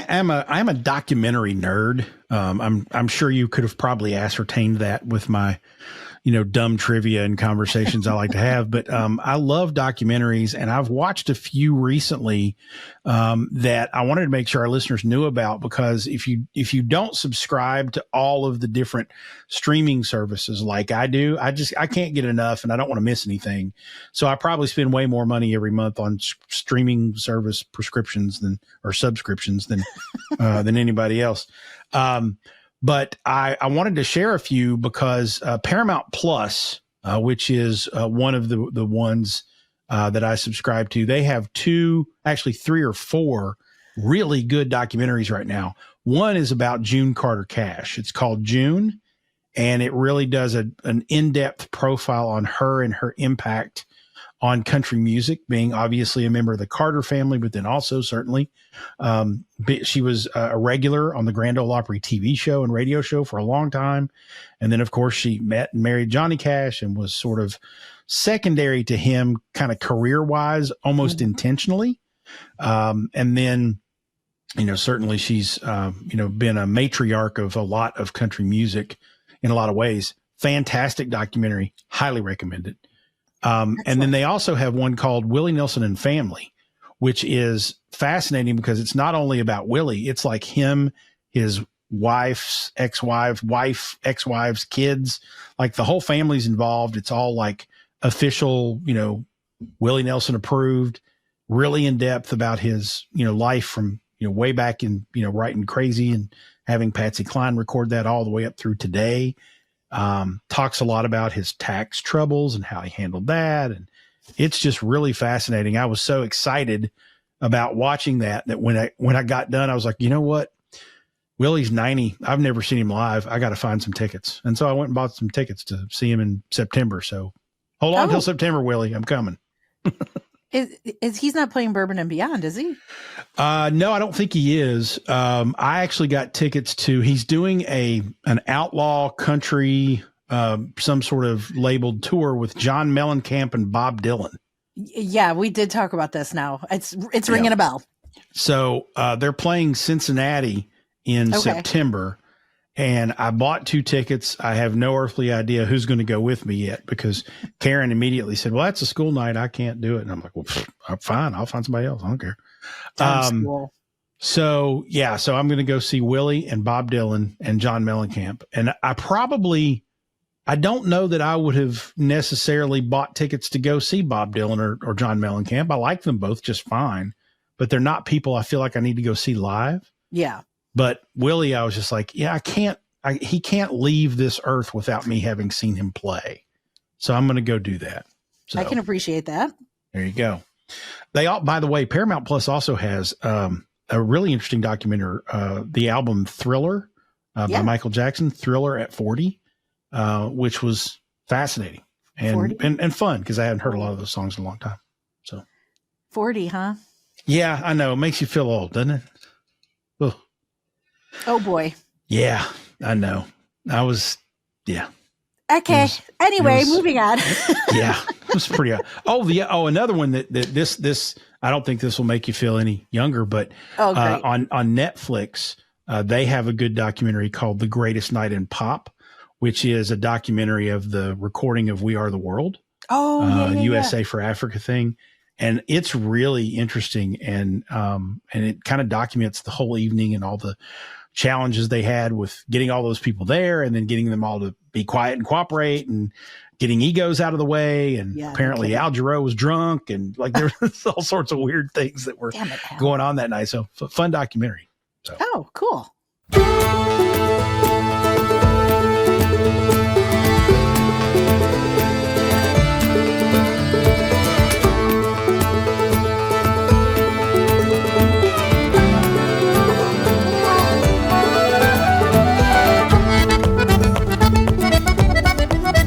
I'm a documentary nerd. I'm sure you could have probably ascertained that with my, dumb trivia and conversations I like to have. But I love documentaries, and I've watched a few recently that I wanted to make sure our listeners knew about, because if you don't subscribe to all of the different streaming services like I do, I can't get enough, and I don't want to miss anything. So I probably spend way more money every month on streaming service prescriptions or subscriptions than anybody else. But I wanted to share a few because Paramount Plus, which is one of the ones that I subscribe to, they have three or four really good documentaries right now. One is about June Carter Cash. It's called June, and it really does an in-depth profile on her and her impact on country music, being obviously a member of the Carter family, but then also certainly she was a regular on the Grand Ole Opry TV show and radio show for a long time. And then, of course, she met and married Johnny Cash and was sort of secondary to him kind of career-wise, almost intentionally. And then, certainly she's, been a matriarch of a lot of country music in a lot of ways. Fantastic documentary. Highly recommended. And then they also have one called Willie Nelson and Family, which is fascinating because it's not only about Willie, it's like him, his wife's ex-wives, kids, like the whole family's involved. It's all like official, Willie Nelson approved, really in depth about his, life from, way back in, writing Crazy and having Patsy Cline record that all the way up through today. Talks a lot about his tax troubles and how he handled that. And it's just really fascinating. I was so excited about watching that when I got done, I was like, you know what? Willie's 90. I've never seen him live. I got to find some tickets. And so I went and bought some tickets to see him in September. So hold on till September, Willie. I'm coming. Is he's not playing Bourbon and Beyond, is he? No, I don't think he is. I actually got tickets to, he's doing an outlaw country, some sort of labeled tour with John Mellencamp and Bob Dylan. Yeah, we did talk about this now. It's ringing a bell. So they're playing Cincinnati in September. And I bought 2 tickets. I have no earthly idea who's going to go with me yet, because Karen immediately said, well, that's a school night. I can't do it. And I'm like, well, I'm fine. I'll find somebody else. I don't care. Cool. So I'm going to go see Willie and Bob Dylan and John Mellencamp. And I don't know that I would have necessarily bought tickets to go see Bob Dylan or John Mellencamp. I like them both just fine, but they're not people I feel like I need to go see live. Yeah. But Willie, I was just like, yeah, he can't leave this earth without me having seen him play. So I'm going to go do that. So I can appreciate that. There you go. By the way, Paramount Plus also has a really interesting documentary, the album Thriller by Michael Jackson, Thriller at 40, which was fascinating and fun, because I haven't heard a lot of those songs in a long time. So 40, huh? Yeah, I know. It makes you feel old, doesn't it? Ugh. Oh boy. Yeah, I know. Okay. Anyway, moving on. Yeah, it was pretty. Another one that this I don't think this will make you feel any younger, but on Netflix, they have a good documentary called The Greatest Night in Pop, which is a documentary of the recording of We Are the World. USA for Africa thing. And it's really interesting. And it kind of documents the whole evening and all the challenges they had with getting all those people there, and then getting them all to be quiet and cooperate, and getting egos out of the way. And apparently Al Jarreau was drunk, and like there was all sorts of weird things that were going on that night. So fun documentary. So. Oh, cool.